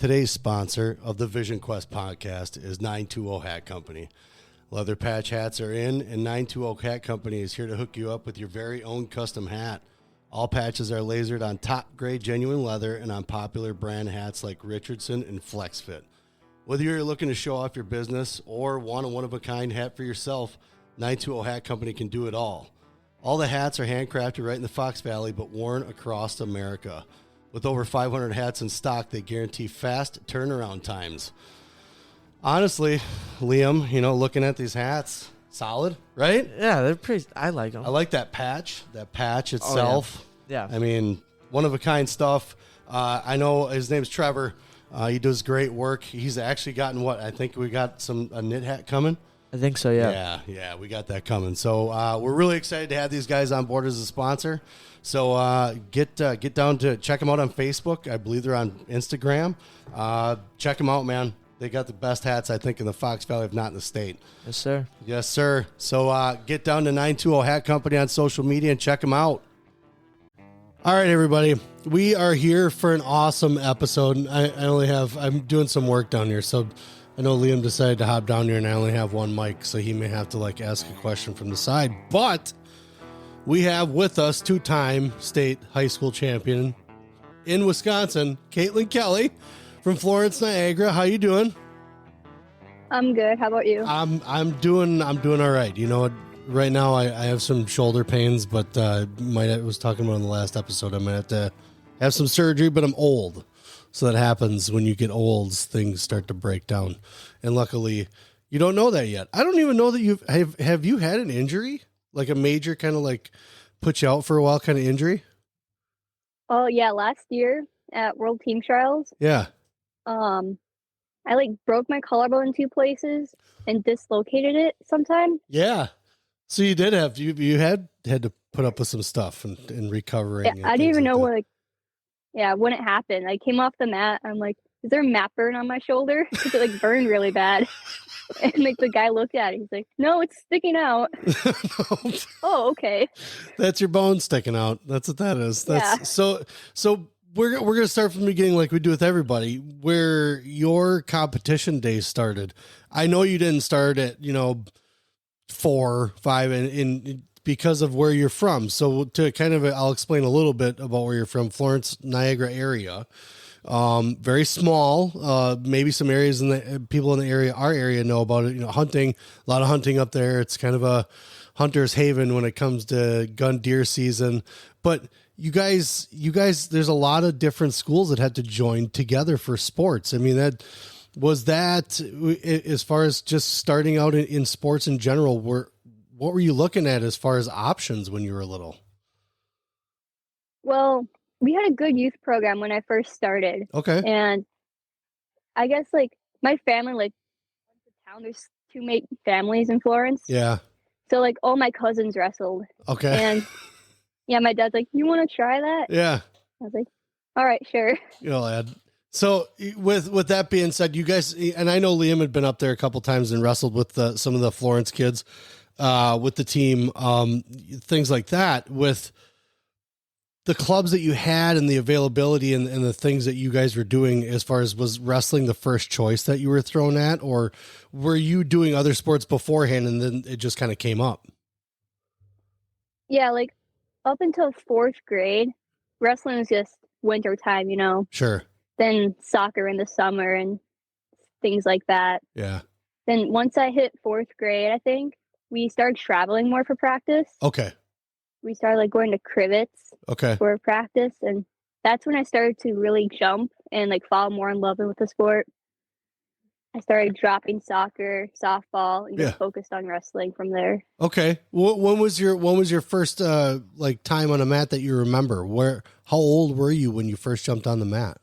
Today's sponsor of the Vision Quest podcast is 920 Hat Company. Leather patch hats are in, and 920 Hat Company is here to hook you up with your very own custom hat. All patches are lasered on top-grade genuine leather and on popular brand hats like Richardson and FlexFit. Whether you're looking to show off your business or want a one-of-a-kind hat for yourself, 920 Hat Company can do it all. All the hats are handcrafted right in the Fox Valley, but worn across America. With over 500 hats in stock, they guarantee fast turnaround times. Honestly, Liam, looking at these hats, solid, right? Yeah, they're pretty. I like them. I like that patch itself. Oh, yeah. I mean, one-of-a-kind stuff. I know his name's Trevor. He does great work. He's actually gotten I think we got a knit hat coming. I think so, yeah. Yeah, we got that coming. So we're really excited to have these guys on board as a sponsor. So get down to check them out on Facebook. I believe they're on Instagram. Check them out, man. They got the best hats, I think, in the Fox Valley, if not in the state. Yes, sir. Yes, sir. So get down to 920 Hat Company on social media and check them out. All right, everybody. We are here for an awesome episode. I'm doing some work down here, so I know Liam decided to hop down here, and I only have one mic, so he may have to ask a question from the side. But we have with us two-time state high school champion in Wisconsin, Caitlyn Kelley from Florence, Niagara. How you doing? I'm good. How about you? I'm doing all right. Right now I have some shoulder pains, but I was talking about in the last episode. I might have to have some surgery, but I'm old. So that happens when you get old, things start to break down. And luckily, you don't know that yet. I don't even know that have you had an injury? Like a major kind of put you out for a while kind of injury? Oh, yeah. Last year at World Team Trials. Yeah. I broke my collarbone in two places and dislocated it sometime. Yeah. So you did you had to put up with some stuff and recovering. Yeah, I didn't even know when it happened. I came off the mat. I'm like, is there a mat burn on my shoulder? Because it burned really bad. And the guy looked at it. He's like, no, it's sticking out. Oh, okay. That's your bone sticking out. That's what that is. So we're going to start from the beginning like we do with everybody, where your competition days started. I know you didn't start at, 4, 5 and because of where you're from. So to I'll explain a little bit about where you're from, Florence, Niagara area. Very small, maybe some areas people in the area, our area know about it, hunting, a lot of hunting up there. It's kind of a hunter's haven when it comes to gun deer season, but you guys, there's a lot of different schools that had to join together for sports. I mean, was that as far as just starting out in sports in general, what were you looking at as far as options when you were little? Well, we had a good youth program when I first started. Okay. And I guess my family, town, there's two families in Florence. Yeah. So all my cousins wrestled. Okay. And yeah, my dad's like, you want to try that? Yeah. I was like, all right, sure. Lad. So with that being said, you guys, and I know Liam had been up there a couple times and wrestled with some of the Florence kids, with the team, things like that, with the clubs that you had and the availability and the things that you guys were doing as far as, was wrestling the first choice that you were thrown at, or were you doing other sports beforehand and then it just kind of came up? Yeah. Up until 4th grade, wrestling was just winter time, Sure. Then soccer in the summer and things like that. Yeah. Then once I hit 4th grade, I think we started traveling more for practice. Okay. We started going to Crivets for practice. And that's when I started to really jump and fall more in love with the sport. I started dropping soccer, softball, and just focused on wrestling from there. Okay. When was your first time on a mat that you remember? How old were you when you first jumped on the mat?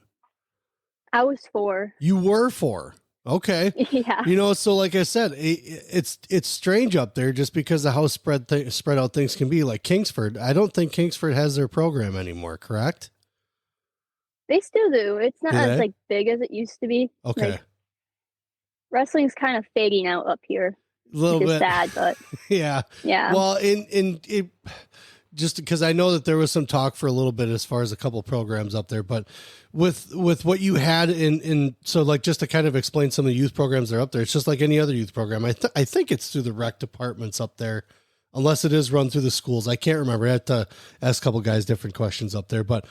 I was 4. You were 4. Okay. Yeah. So like I said, it's strange up there just because of how spread out things can be. Like Kingsford, I don't think Kingsford has their program anymore, correct? They still do. It's not as big as it used to be. Okay. Wrestling's kind of fading out up here. A little bit sad, but yeah. Yeah. Well, in just because I know that there was some talk for a little bit as far as a couple programs up there, but with what you had so like just to kind of explain some of the youth programs that are up there, it's just like any other youth program. I think it's through the rec departments up there, unless it is run through the schools. I can't remember. I had to ask a couple guys different questions up there, but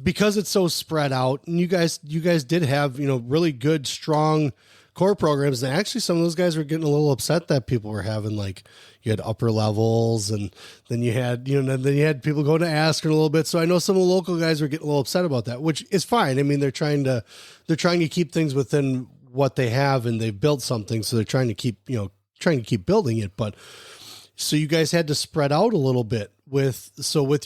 because it's so spread out, and you guys did have, really good, strong core programs. And actually some of those guys were getting a little upset that people were having, like, you had upper levels, and then you had, then you had people going to Asker a little bit. So I know some of the local guys were getting a little upset about that, which is fine. I mean, they're trying to keep things within what they have, and they've built something. So they're trying to keep building it. But so you guys had to spread out a little bit with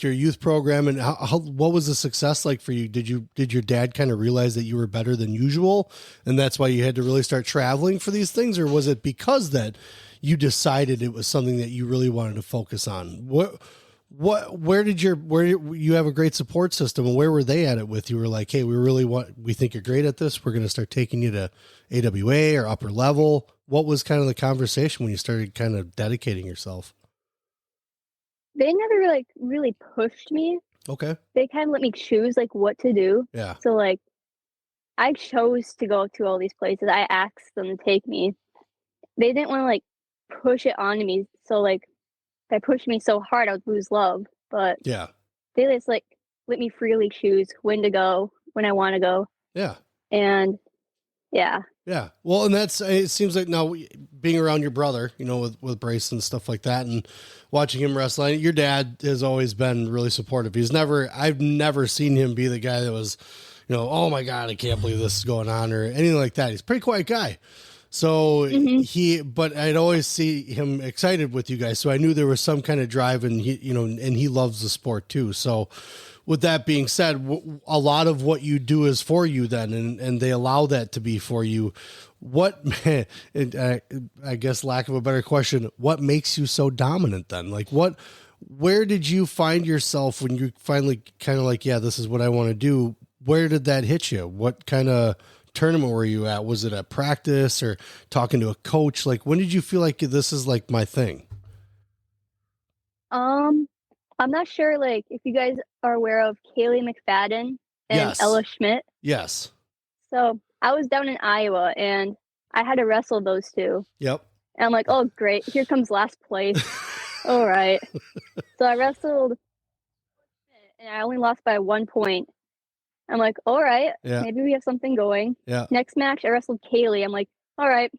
your youth program, and what was the success like for you? Did your dad kind of realize that you were better than usual, and that's why you had to really start traveling for these things? Or was it because that you decided it was something that you really wanted to focus on? Where you have a great support system, and where were they at it with you? Were like, hey, we think you're great at this. We're going to start taking you to AWA or upper level. What was kind of the conversation when you started kind of dedicating yourself? They never really pushed me. Okay. They kind of let me choose like what to do. Yeah. So like I chose to go to all these places. I asked them to take me. They didn't want to like push it onto me. So like if they pushed me so hard, I would lose love. But yeah, they just like let me freely choose when to go, when I want to go. Yeah. And yeah. Yeah. Well, and it seems like now being around your brother, with Brace and stuff like that, and watching him wrestling, your dad has always been really supportive. I've never seen him be the guy that was, oh my God, I can't believe this is going on, or anything like that. He's a pretty quiet guy. So but I'd always see him excited with you guys. So I knew there was some kind of drive, and he loves the sport too. So with that being said, a lot of what you do is for you then, and they allow that to be for you. What, I guess, lack of a better question, what makes you so dominant then? Like where did you find yourself when you finally kind of like, yeah, this is what I want to do? Where did that hit you? What kind of tournament were you at? Was it a practice or talking to a coach? Like, when did you feel like this is like my thing? I'm not sure, like, if you guys are aware of Caitlyn McFadden and Yes. Ella Schmidt. Yes. So I was down in Iowa, and I had to wrestle those two. Yep. And I'm like, oh, great. Here comes last place. All right. So I wrestled, and I only lost by 1 point. I'm like, all right, maybe we have something going. Yeah. Next match, I wrestled Kelley. I'm like, all right,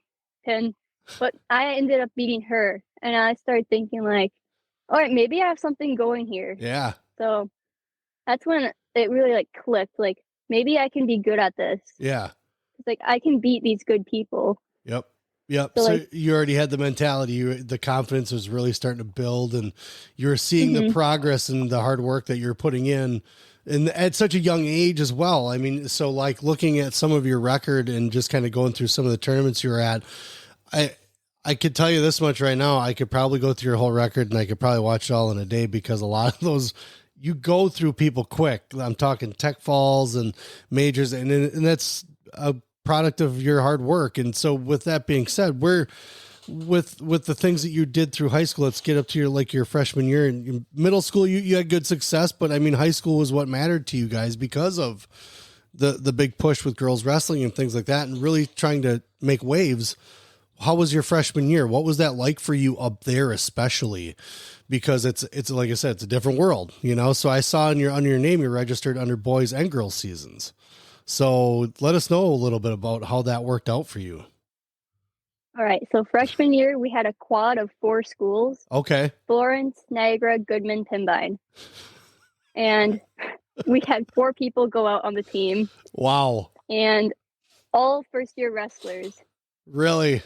pin. But I ended up beating her. And I started thinking, like, all right, maybe I have something going here. Yeah. So that's when it really, like, clicked. Like, maybe I can be good at this. Yeah. It's like, I can beat these good people. Yep. Yep. So, So like, you already had the mentality. The confidence was really starting to build, and you were seeing the progress and the hard work that you're putting in. And at such a young age as well. I mean, so like looking at some of your record and just kind of going through some of the tournaments you were at, I could tell you this much right now. I could probably go through your whole record, and I could probably watch it all in a day, because a lot of those, you go through people quick. I'm talking tech falls and majors, and that's a product of your hard work. And so with that being said, with the things that you did through high school, let's get up to your freshman year. In middle school, you had good success, but I mean, high school was what mattered to you guys because of the big push with girls wrestling and things like that, and really trying to make waves. How was your freshman year? What was that like for you up there, especially because it's like I said, it's a different world, So I saw under your name, you're registered under boys and girls seasons. So let us know a little bit about how that worked out for you. all right. So freshman year, we had a quad of 4 schools. Okay. Florence, Niagara, Goodman, Pembine. And we had 4 people go out on the team. Wow. And all first-year wrestlers. Really?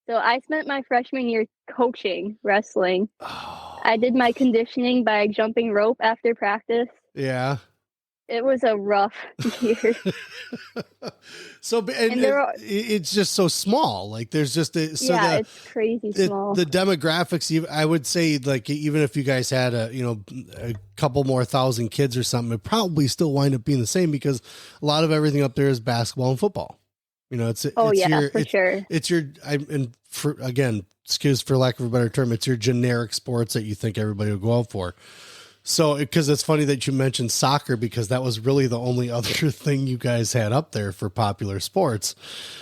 So I spent my freshman year coaching wrestling. Oh. I did my conditioning by jumping rope after practice. Yeah. It was a rough year. So, it's just so small. Like there's just it's crazy small. The demographics, I would say, like, even if you guys had a couple more thousand kids or something, it probably still wind up being the same, because a lot of everything up there is basketball and football. For sure. It's your, again, excuse for lack of a better term, it's your generic sports that you think everybody will go out for. So, because it's funny that you mentioned soccer, because that was really the only other thing you guys had up there for popular sports.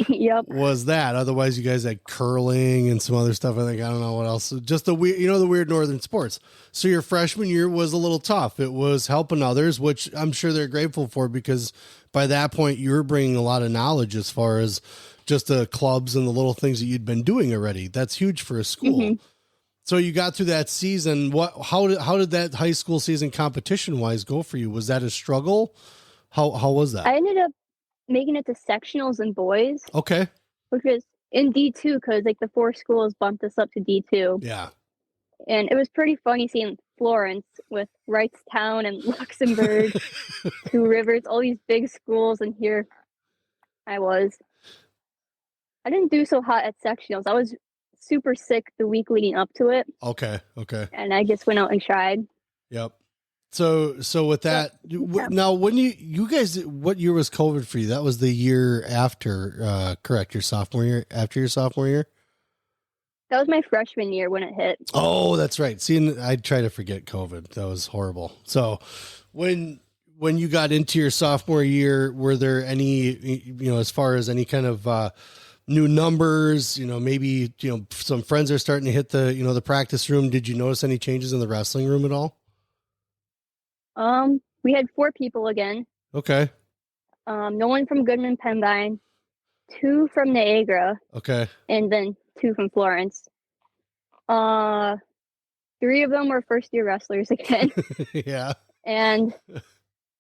Yep. Was that. Otherwise, you guys had curling and some other stuff. I think, I don't know what else. Just the weird, the weird northern sports. So your freshman year was a little tough. It was helping others, which I'm sure they're grateful for, because by that point you were bringing a lot of knowledge as far as just the clubs and the little things that you'd been doing already. That's huge for a school. Mm-hmm. So you got through that season. How did that high school season competition wise go for you? Was that a struggle? How was that? I ended up making it to sectionals in boys. Okay. Which was in D2, because like the 4 schools bumped us up to D2. Yeah. And it was pretty funny seeing Florence with Wrightstown and Luxembourg, Two Rivers, all these big schools, and here I was. I didn't do so hot at sectionals. I was super sick the week leading up to it. Okay. And I just went out and tried. Yep. So with that, yeah. Now when you guys, what year was COVID for you? That was the year after, correct? Your sophomore year, after your sophomore year? That was my freshman year when it hit. Oh, that's right. See, I try to forget COVID. That was horrible. So when you got into your sophomore year, were there any, as far as any kind of, new numbers, maybe, some friends are starting to hit the, the practice room. Did you notice any changes in the wrestling room at all? We had 4 people again. Okay. No one from Goodman Pembine, 2 from Niagara. Okay. And then 2 from Florence. 3 of them were first year wrestlers again. Yeah. And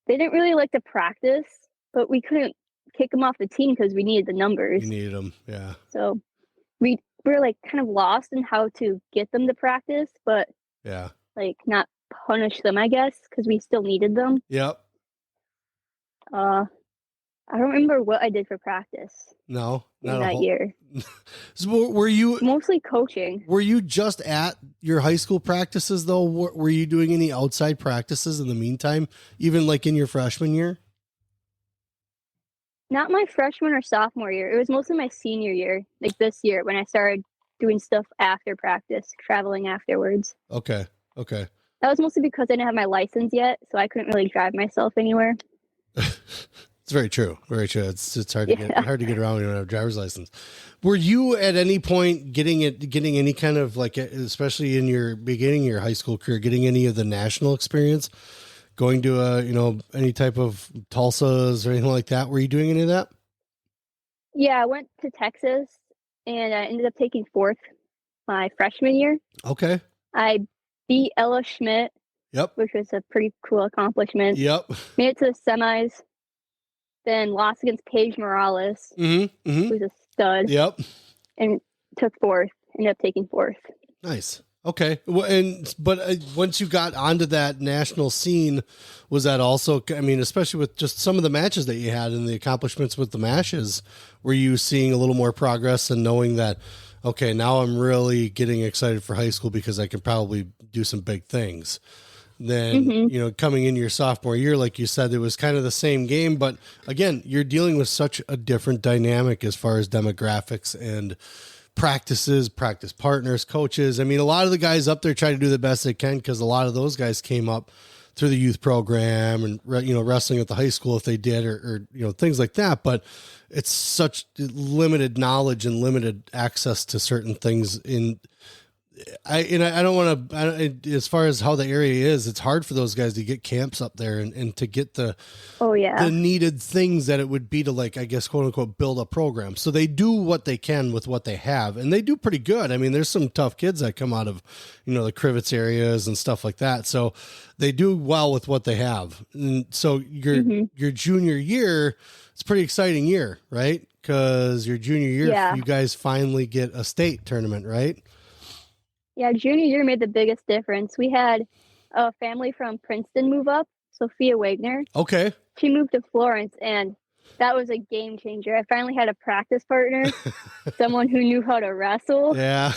they didn't really like to practice, but we couldn't kick them off the team because we needed the numbers. You needed them, yeah. So we were like kind of lost in how to get them to practice, but yeah, like not punish them, I guess, because we still needed them. Yep. I don't remember what I did for practice. No, not that year. So were you mostly coaching? Were you just at your high school practices though? Were you doing any outside practices in the meantime, even like in your freshman year? Not my freshman or sophomore year. It was mostly my senior year, like this year, when I started doing stuff after practice, traveling afterwards. Okay. That was mostly because I didn't have my license yet, so I couldn't really drive myself anywhere. It's very true. Very true. It's hard to get around when you don't have a driver's license. Were you at any point getting any kind of, like, especially in your beginning of your high school career, getting any of the national experience? Going to any type of Tulsas or anything like that? Were you doing any of that? Yeah, I went to Texas and I ended up taking 4th my freshman year. Okay. I beat Ella Schmidt. Yep. Which was a pretty cool accomplishment. Yep. Made it to the semis. Then lost against Paige Morales, who's a stud. Yep. And took 4th. Ended up taking 4th. Nice. Okay. Well, but once you got onto that national scene, was that also, I mean, especially with just some of the matches that you had and the accomplishments with the matches, were you seeing a little more progress and knowing that, okay, now I'm really getting excited for high school because I can probably do some big things? Then, coming in your sophomore year, like you said, it was kind of the same game, but again, you're dealing with such a different dynamic as far as demographics and practices, practice partners, coaches. I mean, a lot of the guys up there try to do the best they can because a lot of those guys came up through the youth program and, wrestling at the high school if they did, or things like that. But it's such limited knowledge and limited access to certain things I don't want to, as far as how the area is, it's hard for those guys to get camps up there and to get the needed things that it would be to, like, I guess, quote unquote, build a program. So they do what they can with what they have, and they do pretty good. I mean, there's some tough kids that come out of, the Crivets areas and stuff like that. So they do well with what they have. And so your junior year, it's a pretty exciting year, right? Because your junior year, you guys finally get a state tournament, right? Yeah, junior year made the biggest difference. We had a family from Princeton move up, Sophia Wagner. Okay. She moved to Florence, and that was a game changer. I finally had a practice partner, someone who knew how to wrestle. Yeah.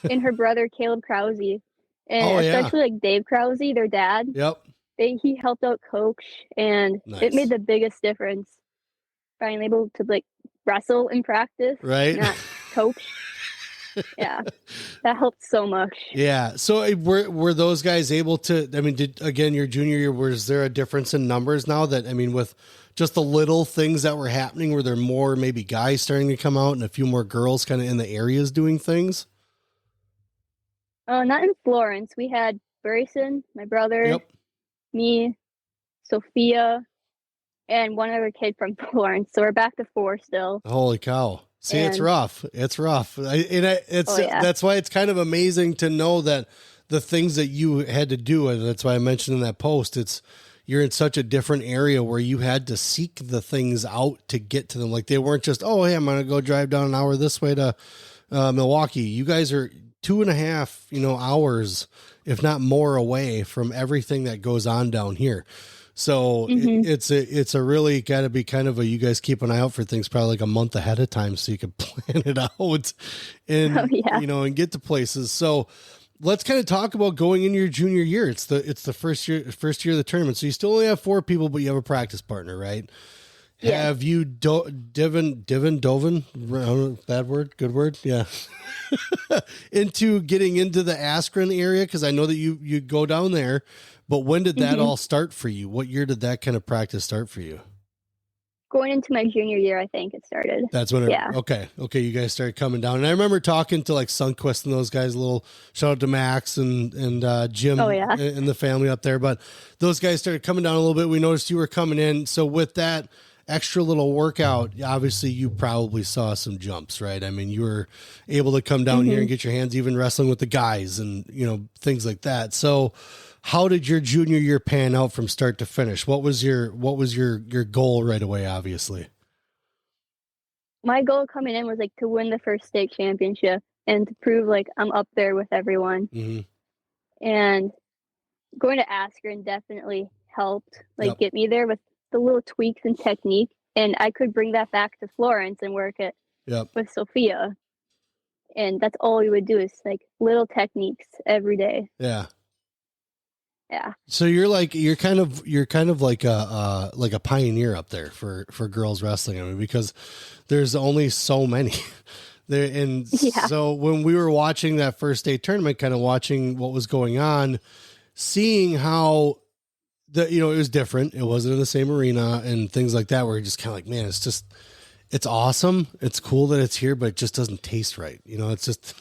And her brother, Caleb Krause. And especially like Dave Krause, their dad. Yep. He helped out coach, and it made the biggest difference. Finally able to, like, wrestle in practice. Right. Not coach. Yeah, that helped so much. Yeah. So were those guys able to, I mean, your junior year, was there a difference in numbers now that, I mean, with just the little things that were happening, were there more maybe guys starting to come out and a few more girls kind of in the areas doing things? Not in Florence. We had Bryson, my brother, me, Sophia, and one other kid from Florence. So we're back to 4 still. Holy cow. See, it's rough. It's rough. That's why it's kind of amazing to know that the things that you had to do, and that's why I mentioned in that post, you're in such a different area where you had to seek the things out to get to them. Like they weren't just, oh, hey, I'm going to go drive down an hour this way to Milwaukee. You guys are 2.5, hours, if not more, away from everything that goes on down here. So it's a really got to be kind of you guys keep an eye out for things probably like a month ahead of time so you can plan it out and, and get to places. So let's kind of talk about going into your junior year. It's the first year of the tournament. So you still only have 4 people, but you have a practice partner, right? Yeah. Have you Divin, bad word, good word? Yeah. into getting into the Askren area? Cause I know that you go down there, but when did that all start for you? What year did that kind of practice start for you? Going into my junior year, I think it started. That's when okay. You guys started coming down. And I remember talking to like Sunquist and those guys, a little shout out to Max and Jim and the family up there. But those guys started coming down a little bit. We noticed you were coming in. So with that extra little workout, obviously you probably saw some jumps, right? I mean, you were able to come down here and get your hands even wrestling with the guys and, things like that. So how did your junior year pan out from start to finish? What was your goal right away? Obviously, my goal coming in was like to win the first state championship and to prove like I'm up there with everyone. And going to Askren definitely helped get me there with the little tweaks and technique. And I could bring that back to Florence and work it with Sophia. And that's all we would do is like little techniques every day. Yeah. Yeah. So you're kind of like a pioneer up there for girls wrestling. I mean, because there's only so many there. And so when we were watching that first state tournament, kind of watching what was going on, seeing how it was different. It wasn't in the same arena and things like that, where you're just kind of like, man, it's awesome. It's cool that it's here, but it just doesn't taste right. It's just,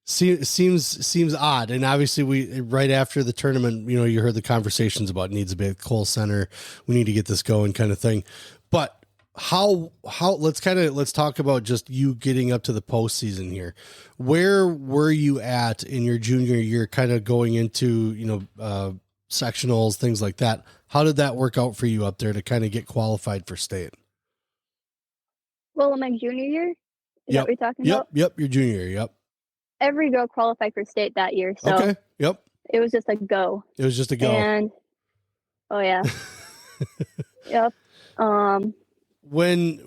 seems odd. And obviously we, right after the tournament, you heard the conversations about needs to be a Cole Center. We need to get this going kind of thing. But how let's talk about just you getting up to the postseason here. Where were you at in your junior year, kind of going into, sectionals, things like that? How did that work out for you up there to kind of get qualified for state? Well, in my junior year, is that what you're talking about? Yep. Your junior year. Yep. Every girl qualified for state that year. So okay. Yep. It was just a go. It was just a go. And yep. When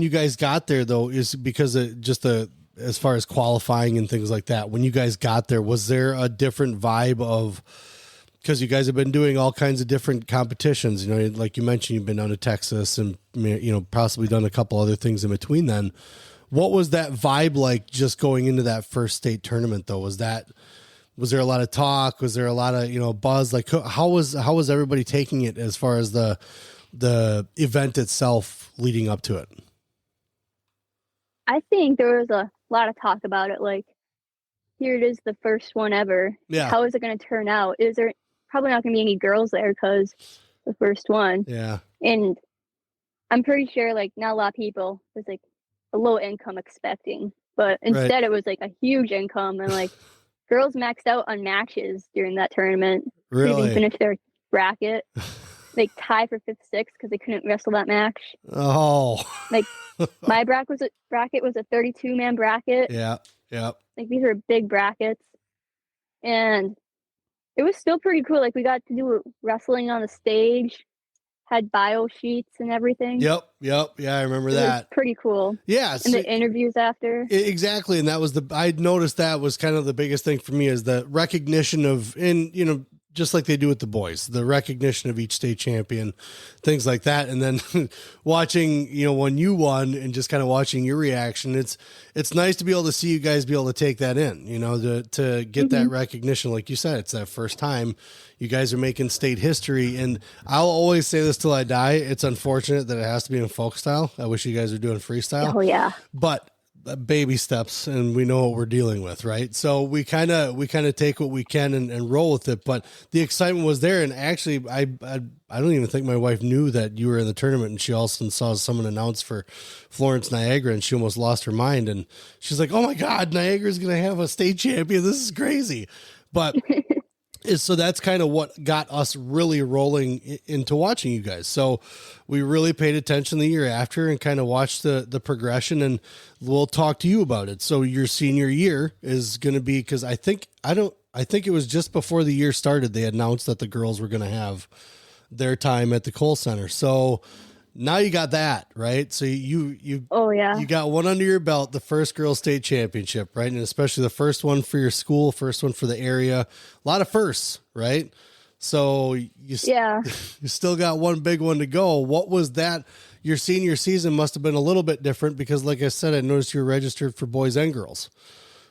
you guys got there though, is because as far as qualifying and things like that, when you guys got there, was there a different vibe of, because you guys have been doing all kinds of different competitions, like you mentioned, you've been down to Texas and, possibly done a couple other things in between then. What was that vibe like just going into that first state tournament though? Was there a lot of talk? Was there a lot of, buzz? Like how was everybody taking it as far as the event itself leading up to it? I think there was a lot of talk about it. Like, here it is, the first one ever. Yeah. How is it going to turn out? Is there probably not going to be any girls there because the first one? Yeah. And I'm pretty sure like not a lot of people was like a low income expecting, but instead it was like a huge income, and like girls maxed out on matches during that tournament. Really? They finished their bracket. They tied for 5th, 6th because they couldn't wrestle that match. Oh. Like my bracket was a 32-man bracket. Yeah. Yeah. Like these are big brackets. And it was still pretty cool. Like we got to do wrestling on the stage, had bio sheets and everything. Yep. Yeah, I remember that. Was pretty cool. Yeah. And the interviews after. Exactly. And that was I noticed that was kind of the biggest thing for me, is the recognition of, and just like they do with the boys, the recognition of each state champion, things like that. And then watching, when you won and just kind of watching your reaction, it's nice to be able to see you guys be able to take that in, to get that recognition. Like you said, it's that first time you guys are making state history. And I'll always say this till I die. It's unfortunate that it has to be in folk style. I wish you guys were doing freestyle. Oh yeah. But baby steps, and we know what we're dealing with, right? So we kind of take what we can and roll with it. But the excitement was there, and actually, I don't even think my wife knew that you were in the tournament, and she also saw someone announce for Florence, Niagara, and she almost lost her mind, and she's like, "Oh my God, Niagara's gonna have a state champion! This is crazy!" But so that's kind of what got us really rolling into watching you guys. So we really paid attention the year after and kind of watched the progression, and we'll talk to you about it. So your senior year is going to be, because I think it was just before the year started, they announced that the girls were going to have their time at the Cole Center. So now you got that, right? So you got one under your belt, the first girls state championship, right? And especially the first one for your school, first one for the area, a lot of firsts, right? So you still got one big one to go. What was that? Your senior season must have been a little bit different because, like I said, I noticed you're registered for boys and girls.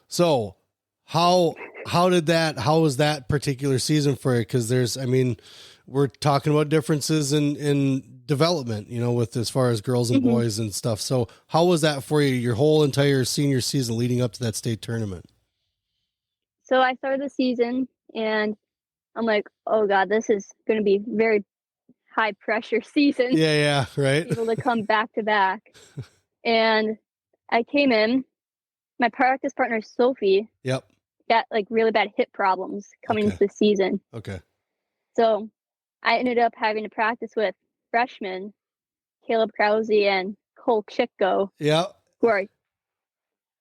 So how was that particular season for you? Because we're talking about differences in development, with as far as girls and boys and stuff. So how was that for you, your whole entire senior season leading up to that state tournament? So I started the season and I'm like, oh God, this is going to be very high pressure season. Yeah. Right. Able to come back to back. And I came in, my practice partner, Sophie, got like really bad hip problems coming into the season. Okay. So I ended up having to practice with freshmen, Caleb Krause and Cole Chico, who are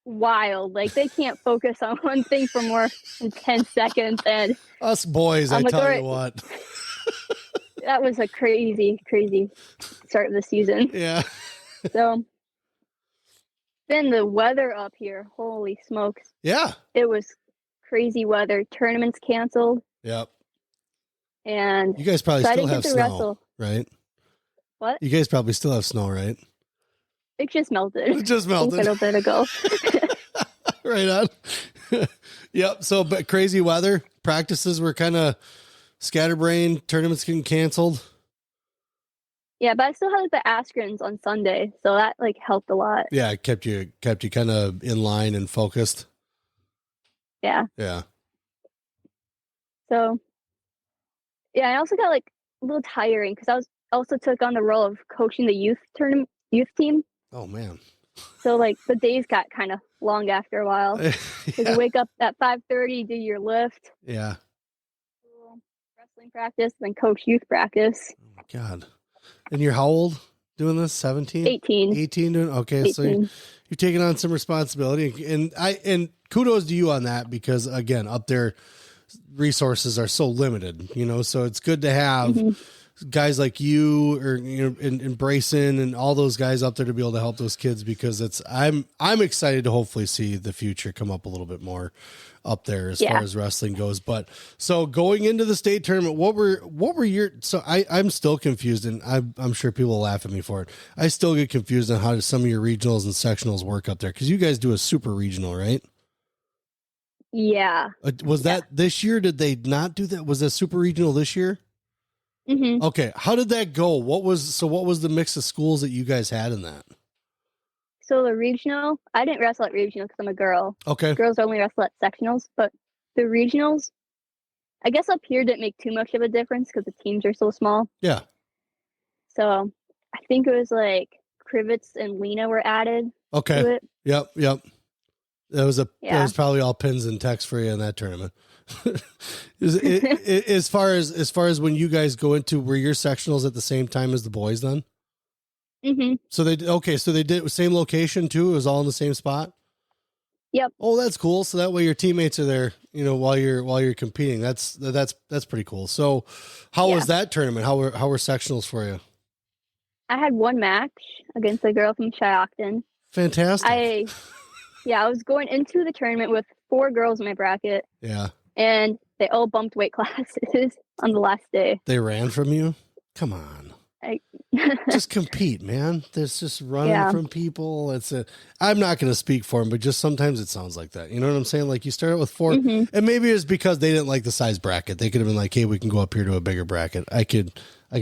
wild. Like they can't focus on one thing for more than 10 seconds. And us boys, I tell you what. That was a crazy start of the season. Yeah. So then the weather up here, holy smokes. Yeah. It was crazy weather. Tournaments canceled. Yep. And you guys probably still have snow, right? What? You guys probably still have snow, right? It just melted. It just melted. A little bit ago. Right on. Yep. So, but crazy weather. Practices were kind of scatterbrained. Tournaments getting canceled. Yeah, but I still had like, the aspirations on Sunday, so that like helped a lot. Yeah, it kept you kind of in line and focused. Yeah. Yeah. So, yeah, I also got like a little tiring because I was also took on the role of coaching the youth team. Oh man. So like the days got kind of long after a while. You wake up at 5:30, do your lift. Yeah. Wrestling practice, then coach youth practice. Oh my God. And you're how old doing this? 17? 18. 18 doing okay. 18. So you're taking on some responsibility, and kudos to you on that, because again, up there resources are so limited, so it's good to have guys like you or and Brayson and all those guys up there to be able to help those kids, because I'm excited to hopefully see the future come up a little bit more up there as far as wrestling goes. But so going into the state tournament, what were your, so I'm still confused, and I'm sure people will laugh at me for it. I still get confused on how some of your regionals and sectionals work up there, because you guys do a super regional, right? Yeah. Was that this year? Did they not do that? Was that super regional this year? Mm-hmm. Okay. How did that go? What was the mix of schools that you guys had in that? So the regional, I didn't wrestle at regional because I'm a girl. Okay. Girls only wrestle at sectionals, but the regionals, I guess up here didn't make too much of a difference because the teams are so small. Yeah. So I think it was like Crivets and Lena were added. Okay. To it. Yep. That was probably all pins and texts for you in that tournament. As far as when you guys go into, were your sectionals at the same time as the boys then? Mm-hmm. So they did same location too. It was all in the same spot. Yep. Oh, that's cool. So that way your teammates are there, while you're competing. That's pretty cool. So how was that tournament? How were sectionals for you? I had one match against a girl from Appleton. Fantastic. I was going into the tournament with 4 girls in my bracket. Yeah. And they all bumped weight classes on the last day. They ran from you? Come on. Just compete, man. There's just running from people. I'm not going to speak for them, but just sometimes it sounds like that. You know what I'm saying? Like you start out with 4, and maybe it's because they didn't like the size bracket. They could have been like, hey, we can go up here to a bigger bracket. I could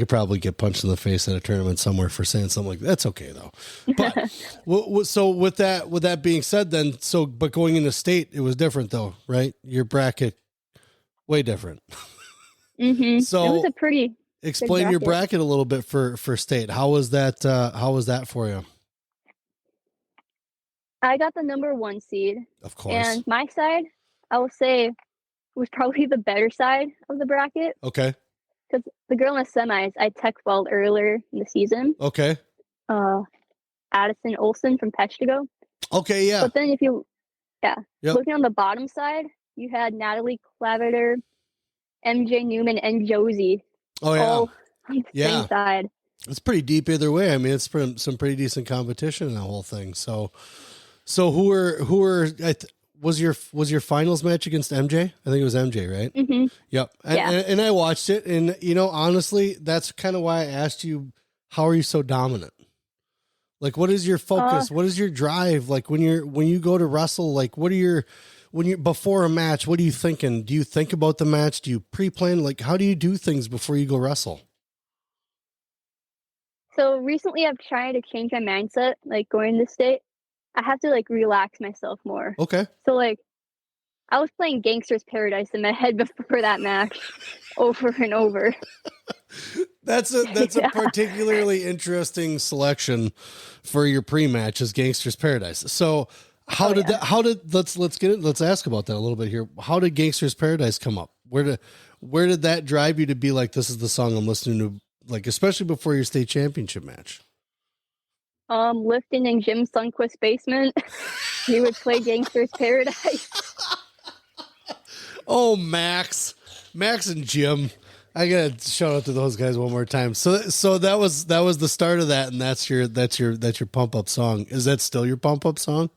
probably get punched in the face at a tournament somewhere for saying something like that. That's okay though. But so with that being said, then, but going into state, it was different though, right? Your bracket, way different. So it was a pretty. Explain your bracket a little bit for state. How was that? How was that for you? I got the number 1 seed. Of course. And my side, I will say, was probably the better side of the bracket. Okay. Because the girl in the semis, I tech-balled earlier in the season. Okay. Addison Olsen from Peshtigo. Okay, yeah. But then looking on the bottom side, you had Natalie Claviter, MJ Newman, and Josie. Oh yeah, all on the same side. It's pretty deep either way. I mean, it's some pretty decent competition in the whole thing. So who were was your finals match against MJ? I think it was MJ, right? Mm-hmm. Yep. And I watched it, and honestly, that's kind of why I asked you, how are you so dominant? Like, what is your focus? What is your drive? Like when you go to wrestle, like when you before a match, what are you thinking? Do you think about the match? Do you pre-plan? Like, how do you do things before you go wrestle? So recently I've tried to change my mindset, like going to state. I have to like relax myself more. Okay. So like I was playing Gangster's Paradise in my head before that match over and over. That's a particularly interesting selection for your pre-match is Gangster's Paradise. So let's ask about that a little bit here. How did Gangster's Paradise come up? Where did that drive you to be like, this is the song I'm listening to, like, especially before your state championship match? Lifting in Jim Sundquist's basement. He would play Gangster's Paradise. Oh, Max and Jim. I gotta shout out to those guys one more time. So that was the start of that, and that's your pump up song. Is that still your pump up song?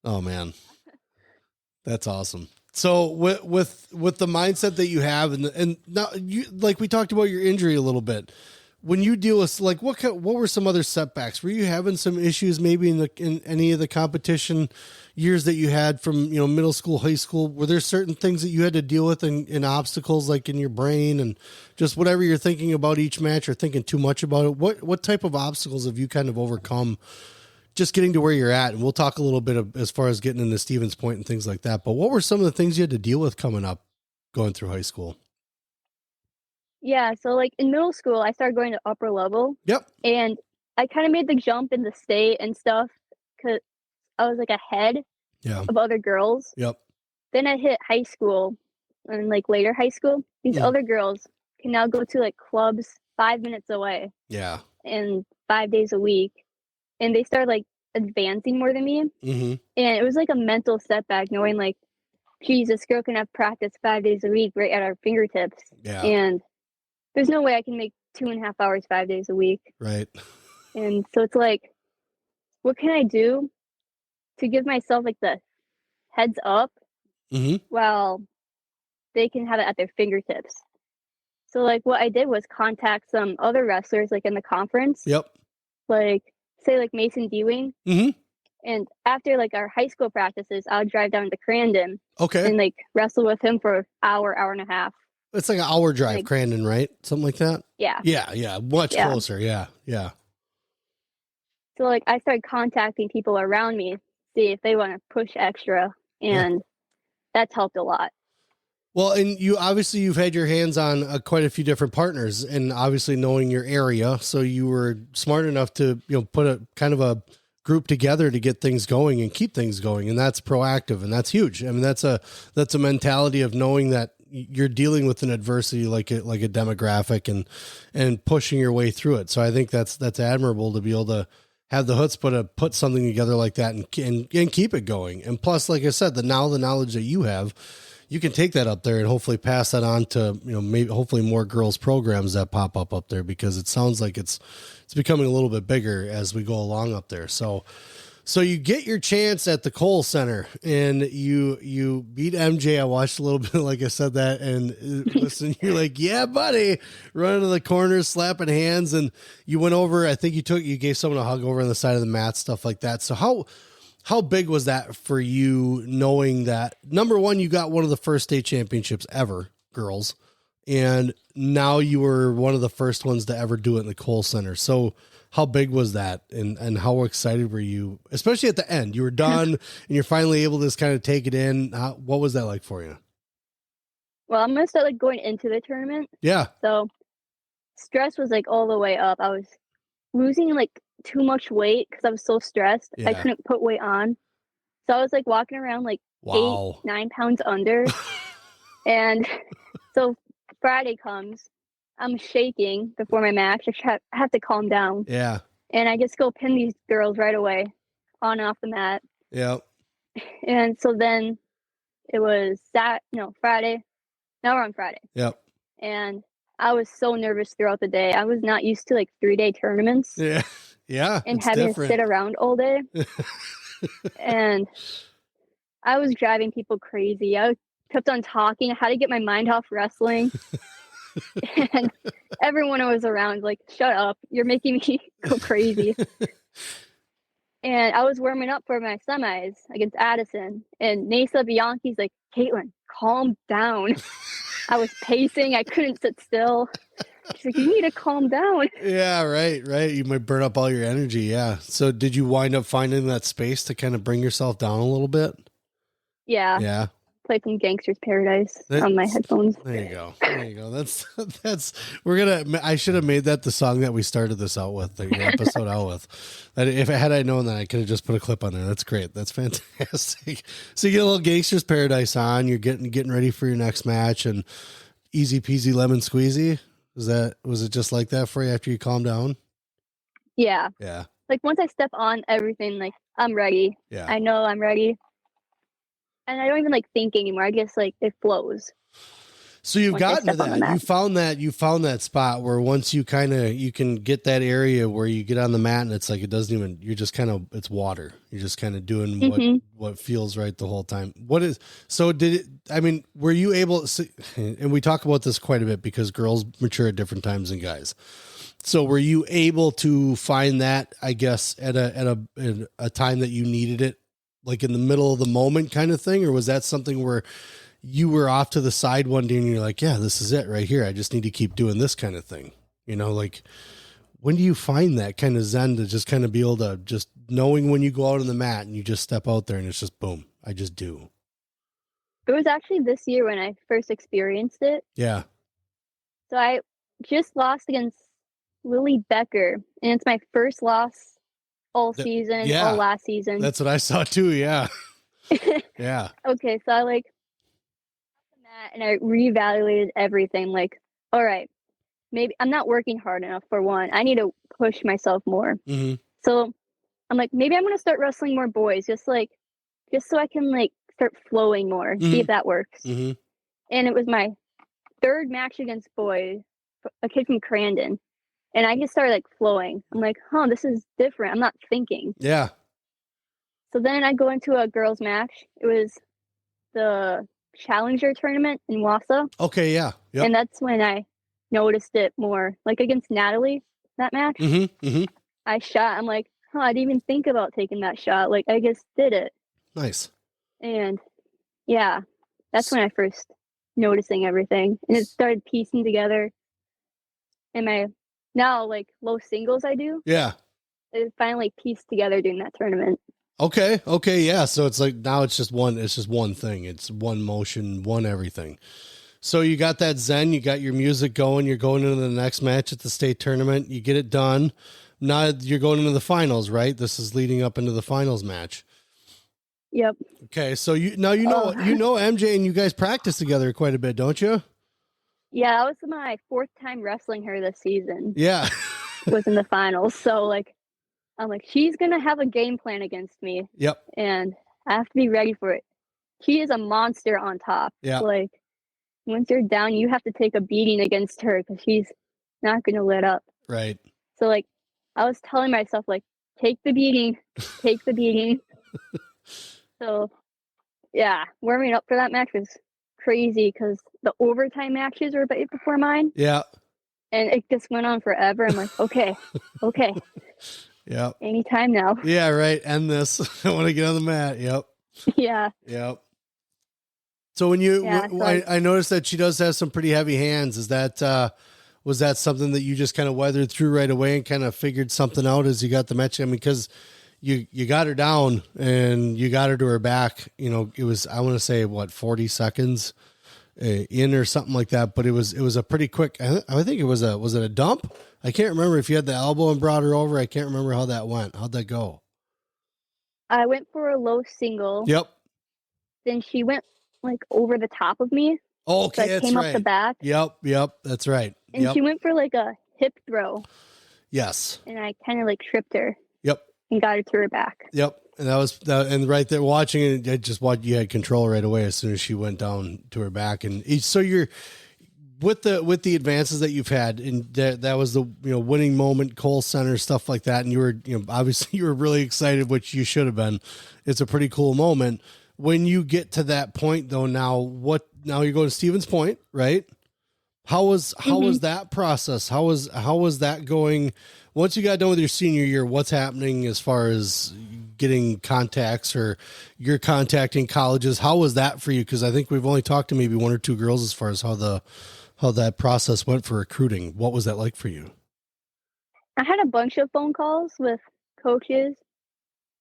Oh man, that's awesome. So with the mindset that you have, and now you, like we talked about your injury a little bit, when you deal with like what were some other setbacks? Were you having some issues maybe in any of the competition years that you had from middle school, high school? Were there certain things that you had to deal with in obstacles like in your brain and just whatever you're thinking about each match or thinking too much about it? What type of obstacles have you kind of overcome? Just getting to where you're at, and we'll talk a little bit as far as getting into Stevens Point and things like that. But what were some of the things you had to deal with coming up, going through high school? Yeah, so like in middle school, I started going to upper level. Yep. And I kind of made the jump in the state and stuff because I was like ahead of other girls. Yep. Then I hit high school and like later high school. These other girls can now go to like clubs 5 minutes away. Yeah. And 5 days a week. And they started like advancing more than me. Mm-hmm. And it was like a mental setback knowing like, geez, this girl can have practice 5 days a week right at our fingertips. Yeah. And there's no way I can make 2.5 hours 5 days a week. Right. And so it's like, what can I do to give myself like the heads up while they can have it at their fingertips? So like what I did was contact some other wrestlers like in the conference. Yep. Like say like Mason D-Wing. Mm-hmm. And after like our high school practices, I would drive down to Crandon. Okay. And like wrestle with him for an hour and a half. It's like an hour drive, like, Crandon, right? Something like that? Yeah. Yeah. Much closer. Yeah. So like I started contacting people around me, see if they want to push extra. And that's helped a lot. Well, and you've had your hands on quite a few different partners and obviously knowing your area. So you were smart enough to, put a kind of a group together to get things going and keep things going. And that's proactive and that's huge. I mean, that's a mentality of knowing that you're dealing with an adversity like a demographic and pushing your way through it. So I think that's admirable to be able to have the chutzpah put something together like that and keep it going. And plus, like I said, the knowledge that you have, you can take that up there and hopefully pass that on to, maybe hopefully more girls programs that pop up there, because it sounds like it's becoming a little bit bigger as we go along up there. So So you get your chance at the Kohl Center, and you beat MJ. I watched a little bit, like I said that, and listen, you're like, yeah, buddy, running to the corners, slapping hands, and you went over. I think you gave someone a hug over on the side of the mat, stuff like that. So how big was that for you, knowing that, number one, you got one of the first state championships ever, girls, and now you were one of the first ones to ever do it in the Kohl Center. So how big was that, and how excited were you, especially at the end? You were done and you're finally able to just kind of take it in. What was that like for you? Well, I'm going to start like going into the tournament. Yeah. So stress was like all the way up. I was losing like too much weight because I was so stressed. Yeah. I couldn't put weight on. So I was like walking around like 8-9 pounds under. And so Friday comes. I'm shaking before my match. I have to calm down. Yeah. And I just go pin these girls right away on and off the mat. Yep. And so then it was Friday. Now we're on Friday. Yep. And I was so nervous throughout the day. I was not used to like 3-day tournaments. Yeah. Yeah. And having to sit around all day. And I was driving people crazy. I kept on talking. I had to get my mind off wrestling. And everyone I was around like, shut up, you're making me go crazy. And I was warming up for my semis against Addison, and Nasa Bianchi's like, Caitlyn, calm down. I was pacing, I couldn't sit still. She's like, you need to calm down. Yeah, right. You might burn up all your energy. Yeah. So did you wind up finding that space to kind of bring yourself down a little bit? Yeah. Play some Gangster's Paradise on my headphones. There you go. That's I should have made that the song that we started this out with, the episode out with. If I known that, I could have just put a clip on there. That's great. That's fantastic. So you get a little Gangster's Paradise on, you're getting ready for your next match, and easy peasy lemon squeezy. Was it just like that for you after you calm down? Yeah. Yeah. Like once I step on everything, like I'm ready. Yeah. I know I'm ready. And I don't even like think anymore. I guess like it flows. So you've gotten to that. You found that spot where once you can get that area where you get on the mat and it's like it doesn't even. You're just kind of, it's water. You're just kind of doing what feels right the whole time. Were you able to? And we talk about this quite a bit because girls mature at different times than guys. So were you able to find that, I guess, at a time that you needed it? Like in the middle of the moment kind of thing? Or was that something where you were off to the side one day and you're like, yeah, this is it right here. I just need to keep doing this kind of thing. Like when do you find that kind of zen to just kind of be able to just knowing when you go out on the mat and you just step out there and it's just boom, I just do. It was actually this year when I first experienced it. Yeah. So I just lost against Lily Becker, and it's my first loss all season, all last season. That's what I saw too. Yeah. Yeah. Okay. So I like that and I reevaluated everything. Like, all right, maybe I'm not working hard enough for one. I need to push myself more. Mm-hmm. So I'm like, maybe I'm going to start wrestling more boys, just so I can like start flowing more, see if that works. Mm-hmm. And it was my third match against boys, a kid from Crandon. And I just started like flowing. I'm like, this is different. I'm not thinking. Yeah. So then I go into a girls match. It was the Challenger tournament in Wausau. Okay, yeah. Yep. And that's when I noticed it more. Like against Natalie, that match. Mm-hmm. Mm-hmm. I shot. I'm like, I didn't even think about taking that shot. Like I just did it. Nice. And yeah, that's when I first noticing everything. And it started piecing together. And my now like low singles I do. Yeah. It finally pieced together during that tournament. Okay. Yeah. So it's like now it's just one thing. It's one motion, one everything. So you got that zen, you got your music going, you're going into the next match at the state tournament, you get it done. Now you're going into the finals, right? This is leading up into the finals match. Yep. Okay. So you know MJ and you guys practice together quite a bit, don't you? Yeah, that was my fourth time wrestling her this season. Yeah. Was in the finals. So like I'm like, she's gonna have a game plan against me. Yep. And I have to be ready for it. She is a monster on top. Yeah. Like once you're down, you have to take a beating against her because she's not gonna let up. Right. So like I was telling myself like, take the beating. So, yeah, warming up for that match was crazy because the overtime matches were right before mine. Yeah. And it just went on forever. I'm like, okay. Yep. Anytime now. Yeah, right. End this. I want to get on the mat. Yep. Yeah. Yep. So I noticed that she does have some pretty heavy hands. Is that, was that something that you just kind of weathered through right away and kind of figured something out as you got the match? I mean, because you got her down and you got her to her back, you know, it was, I want to say 40 seconds in or something like that, but it was a pretty quick, I think was it a dump? I can't remember if you had the elbow and brought her over. I can't remember how that went. How'd that go? I went for a low single. Yep. Then she went like over the top of me. Oh, okay. So I came up the back. Yep. That's right. And she went for like a hip throw. Yes. And I kind of like tripped her. Yep. And got her to her back. Yep. And and right there watching it, I just watched, you had control right away as soon as she went down to her back. And so you're with the advances that you've had, and that was the, you know, winning moment, Cole Center, stuff like that. And you were, you know, obviously you were really excited, which you should have been. It's a pretty cool moment. When you get to that point though, now you're going to Stevens Point, right? How was that process? How was that going? Once you got done with your senior year, what's happening as far as getting contacts, or you're contacting colleges? How was that for you? Because I think we've only talked to maybe one or two girls as far as how that process went for recruiting. What was that like for you? I had a bunch of phone calls with coaches,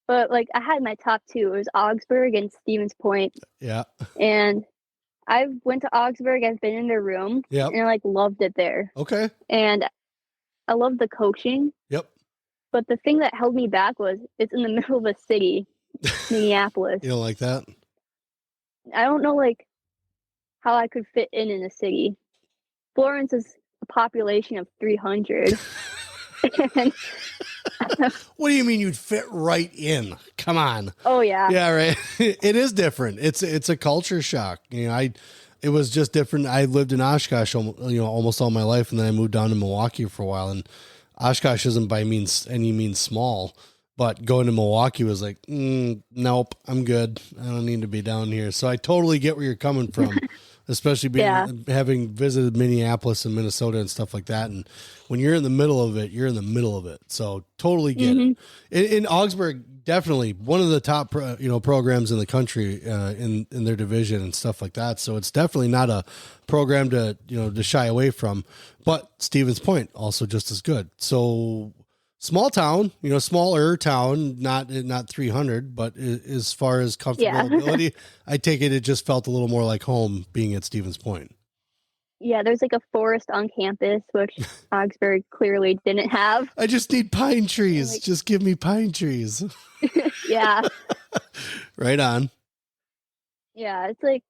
but like I had my top two. It was Augsburg and Stevens Point. Yeah. And I went to Augsburg. I've been in their room. Yep. And I like loved it there. Okay. And I loved the coaching. Yep. But the thing that held me back was it's in the middle of a city, Minneapolis. You don't like that? I don't know like how I could fit in a city. Florence is a population of 300. What do you mean you'd fit right in? Come on. Oh yeah. Yeah, right. It is different. It's a culture shock. You know, it was just different. I lived in Oshkosh, you know, almost all my life, and then I moved down to Milwaukee for a while. And Oshkosh isn't by any means small, but going to Milwaukee was like, nope, I'm good. I don't need to be down here. So I totally get where you're coming from. Especially having visited Minneapolis and Minnesota and stuff like that. And when you're in the middle of it, you're in the middle of it. So totally get it. In Augsburg, definitely one of the top, programs in the country, in their division and stuff like that. So it's definitely not a program to shy away from, but Stevens Point also just as good. So small town, smaller town, not 300, but as far as comfortability, I take it just felt a little more like home being at Stevens Point. Yeah, there's like a forest on campus, which Augsburg clearly didn't have. I just need pine trees. Just give me pine trees. Yeah. Right on. Yeah, it's like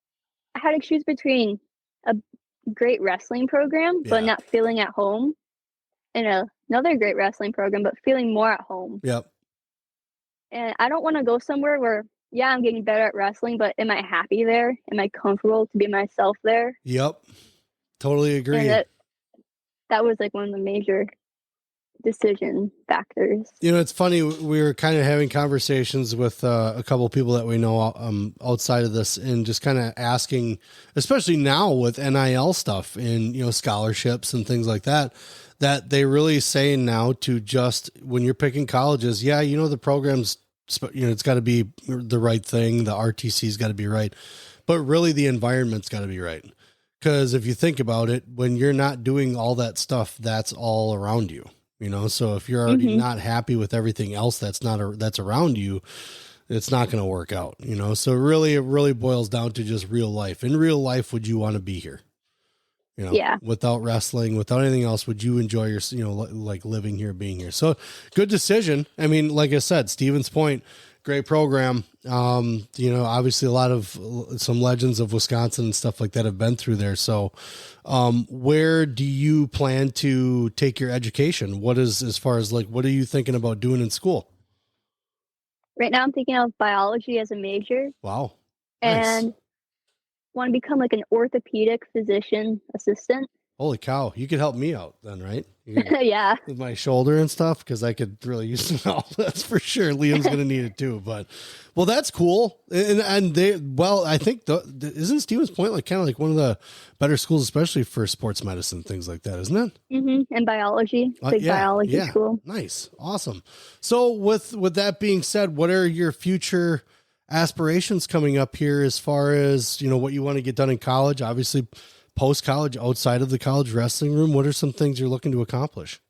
I had to choose between a great wrestling program, but not feeling at home, and another great wrestling program, but feeling more at home. Yep. And I don't want to go somewhere where, I'm getting better at wrestling, but am I happy there? Am I comfortable to be myself there? Yep. Totally agree. And that was like one of the major decision factors. It's funny. We were kind of having conversations with a couple of people that we know outside of this, and just kind of asking, especially now with NIL stuff and, scholarships and things like that, that they really saying now to just, when you're picking colleges, the program's, it's got to be the right thing. The RTC's got to be right, but really the environment's got to be right. Because if you think about it, when you're not doing all that stuff, that's all around you, so if you're already not happy with everything else that's around you, it's not going to work out, so really, it really boils down to just real life. In real life, would you want to be here? Without wrestling, without anything else, would you enjoy your, like living here, being here? So good decision. I mean, like I said, Stevens Point, great program. Obviously a lot of some legends of Wisconsin and stuff like that have been through there. So, where do you plan to take your education? What is, as far as like, what are you thinking about doing in school? Right now I'm thinking of biology as a major. Wow. And want to become like an orthopedic physician assistant. Holy cow. You could help me out then, right? Yeah. With my shoulder and stuff, because I could really use some help. That's for sure. Liam's going to need it too. But, well, that's cool. And they, well, I think, isn't Stevens Point like kind of like one of the better schools, especially for sports medicine, things like that, isn't it? Mm-hmm. And biology. Big biology school. Nice. Awesome. So with that being said, what are your future aspirations coming up here as far as, what you want to get done in college? Obviously, post-college, outside of the college wrestling room, what are some things you're looking to accomplish?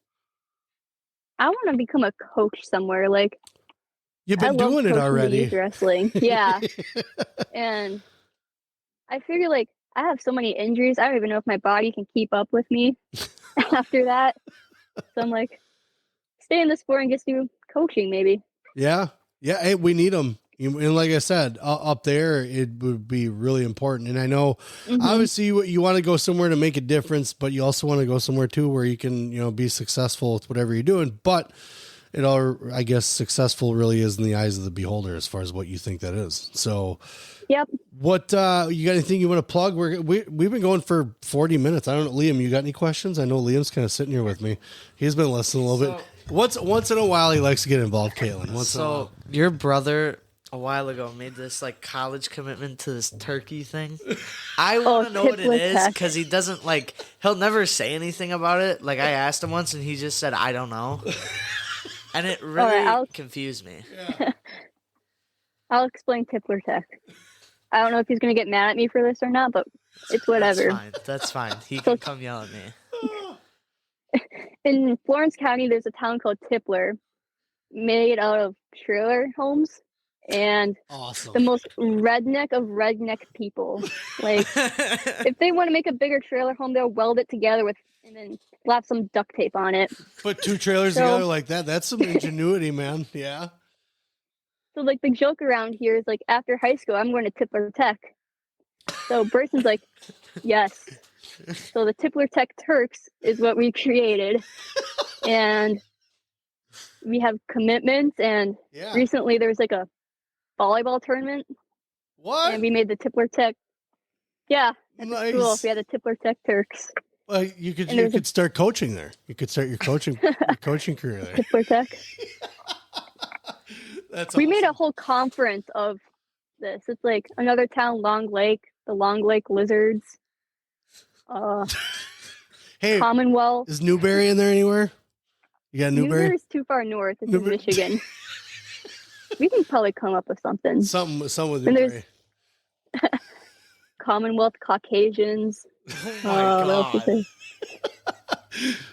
I want to become a coach somewhere. Like, you've been doing it already. Wrestling, yeah. And I figure, like, I have so many injuries. I don't even know if my body can keep up with me after that. So I'm like, stay in the sport and just do coaching, maybe. Yeah. Hey, we need them. And like I said, up there, it would be really important. And I know, obviously, you want to go somewhere to make a difference, but you also want to go somewhere, too, where you can, be successful with whatever you're doing. But I guess, successful really is in the eyes of the beholder as far as what you think that is. So, yep. What, you got anything you want to plug? We've been going for 40 minutes. I don't know, Liam, you got any questions? I know Liam's kind of sitting here with me. He's been listening a little bit. Once in a while, he likes to get involved, Caitlyn. So, your brother a while ago made this like college commitment to this turkey thing. I want to know what it is, because he doesn't he'll never say anything about it. Like, I asked him once and he just said, I don't know. And it really confused me. Yeah. I'll explain Tippler Tech. I don't know if he's going to get mad at me for this or not, but it's whatever. That's fine. He can come yell at me. In Florence County, there's a town called Tippler, made out of trailer homes. And awesome. The most redneck of redneck people. Like, if they want to make a bigger trailer home, they'll weld it together and then slap some duct tape on it. Put two trailers together like that. That's some ingenuity, man. Yeah. So, like, the joke around here is, like, after high school, I'm going to Tippler Tech. So Bryson's like, yes. So the Tippler Tech Turks is what we created. And we have commitments. And recently there was, like, a volleyball tournament. What? And we made the Tippler Tech. Yeah, at nice. the school. We had the Tippler Tech Turks. Well, you could start coaching there. You could start your coaching career there. Tippler Tech. That's we awesome. made a whole conference of this. It's like another town, Long Lake, the Long Lake Lizards. Hey, Commonwealth. Is Newberry in there anywhere? You got Newberry? Newberry's too far north. It's in Michigan. We can probably come up with something. Something with Newberry. Commonwealth Caucasians. Oh my God.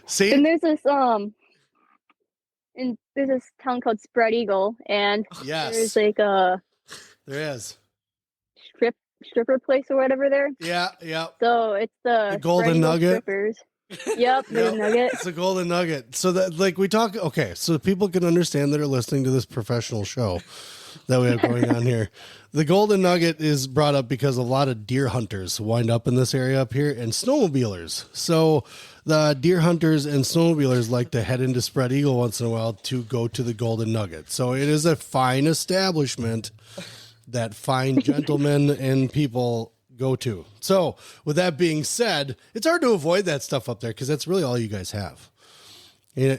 See? And there's this there's this town called Spread Eagle, and there's like a stripper place or whatever there. Yeah. So it's the Golden Nugget. Strippers. Yep, the Nugget. It's a Golden Nugget. So that we talk. Okay, so people can understand that are listening to this professional show that we have going on here. The Golden Nugget is brought up because a lot of deer hunters wind up in this area up here, and snowmobilers. So the deer hunters and snowmobilers like to head into Spread Eagle once in a while to go to the Golden Nugget. So it is a fine establishment that fine gentlemen and people go to. So with that being said, it's hard to avoid that stuff up there because that's really all you guys have. You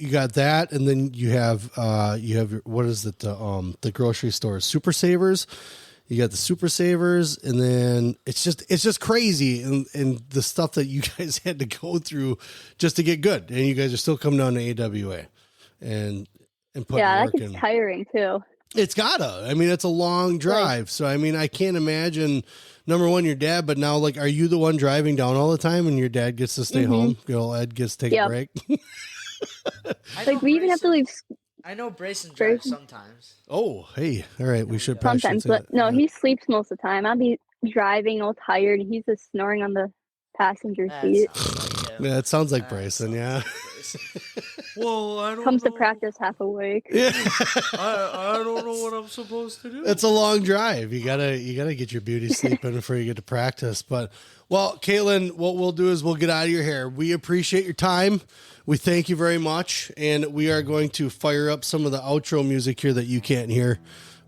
got that, and then you have what is it? The grocery store, Super Savers. You got the Super Savers, and then it's just crazy, and the stuff that you guys had to go through just to get good, and you guys are still coming down to AWA, and putting work in. It's tiring too. It's gotta. I mean, it's a long drive, right. So I mean, I can't imagine. Number one, your dad, but now, like, are you the one driving down all the time, and your dad gets to stay home? Good old Ed gets to take a break. Like, we even have to leave. I know Brayson drives sometimes. Oh, hey, all right, we should probably sometimes, but no, he sleeps most of the time. I'll be driving all tired, and he's just snoring on the passenger seat. Yeah, it sounds like Brayson. Yeah. Well, I don't comes to practice half awake. Yeah. I don't know what I'm supposed to do. It's a long drive. You gotta get your beauty sleeping before you get to practice. But well, Caitlyn, what we'll do is we'll get out of your hair. We appreciate your time. We thank you very much, and we are going to fire up some of the outro music here that you can't hear,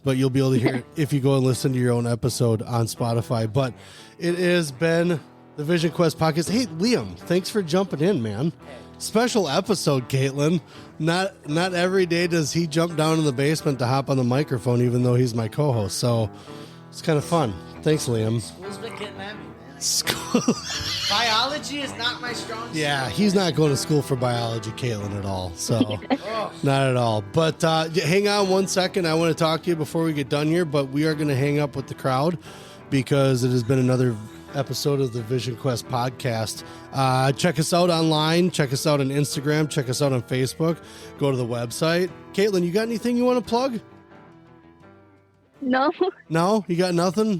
but you'll be able to hear it if you go and listen to your own episode on Spotify. But it has been the Vision Quest podcast. Hey, Liam, thanks for jumping in, man. Special episode, Caitlyn. Not every day does he jump down in the basement to hop on the microphone, even though he's my co-host. So it's kind of fun. Thanks, Liam. School's been getting at me, man. School. Biology is not my strong suit. Yeah, he's not going to school for biology, Caitlyn, at all. So not at all. But hang on one second. I want to talk to you before we get done here, but we are going to hang up with the crowd because it has been another episode of the Vision Quest podcast. Check us out online. Check us out on Instagram. Check us out on Facebook. Go to the website. Caitlyn, you got anything you want to plug? No. No? You got nothing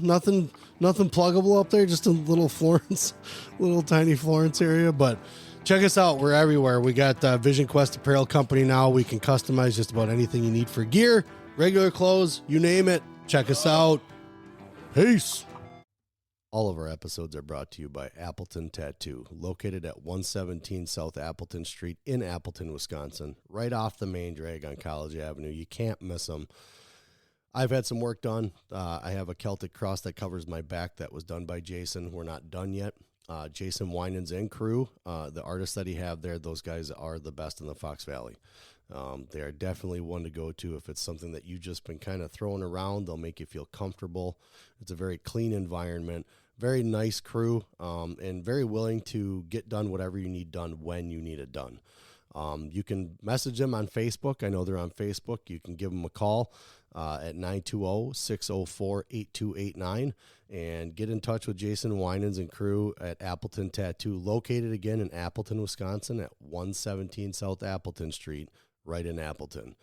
pluggable up there? Just a little Florence, little tiny Florence area. But check us out. We're everywhere. We got Vision Quest Apparel Company now. We can customize just about anything you need for gear, regular clothes, you name it. Check us out. Peace. All of our episodes are brought to you by Appleton Tattoo, located at 117 South Appleton Street in Appleton, Wisconsin, right off the main drag on College Avenue. You can't miss them. I've had some work done. I have a Celtic cross that covers my back that was done by Jason. We're not done yet. Jason Winans and crew, the artists that he have there, those guys are the best in the Fox Valley. They are definitely one to go to if it's something that you've just been kind of throwing around. They'll make you feel comfortable. It's a very clean environment, very nice crew, and very willing to get done whatever you need done when you need it done. You can message them on Facebook. I know they're on Facebook. You can give them a call at 920-604-8289 and get in touch with Jason Winans and crew at Appleton Tattoo, located again in Appleton, Wisconsin at 117 South Appleton Street, right in Appleton.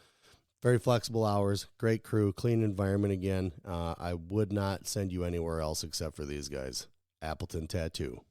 Very flexible hours, great crew, clean environment again. I would not send you anywhere else except for these guys. Appleton Tattoo.